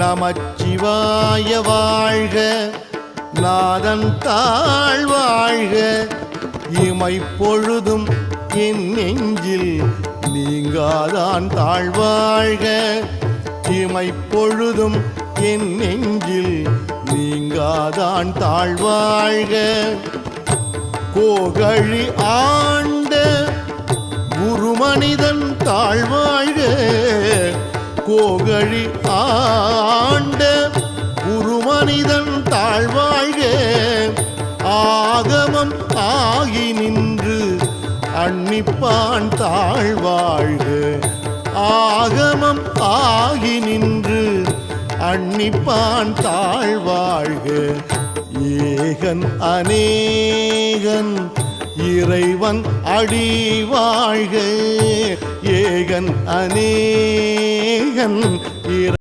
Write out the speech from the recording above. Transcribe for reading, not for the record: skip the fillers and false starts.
நமச்சிவாய வாழ்க, நாதன் தாழ் வாழ்க, இமைப்பொழுதும் என் நெஞ்சில் நீங்காதான் தாழ்வாழ்க, இமைப்பொழுதும் என் நெஞ்சில் நீங்காதான் தாழ்வாழ்க. கோகழி ஆண்ட குருமனிதன் தாழ்வாழ்க, கோகழி ஆண்ட குருமனிதன் தாழ்வாழ்க, ஆகமம் ஆகி நின்று அன்னிப்பான் தாழ்வாழ்க, ஆகமம் ஆகி நின்று அன்னிப்பான் தாழ்வாழ்க. ஏகன் அநேகன் இறைவன் அடி வாழ்க, ஏகன் அநேகன்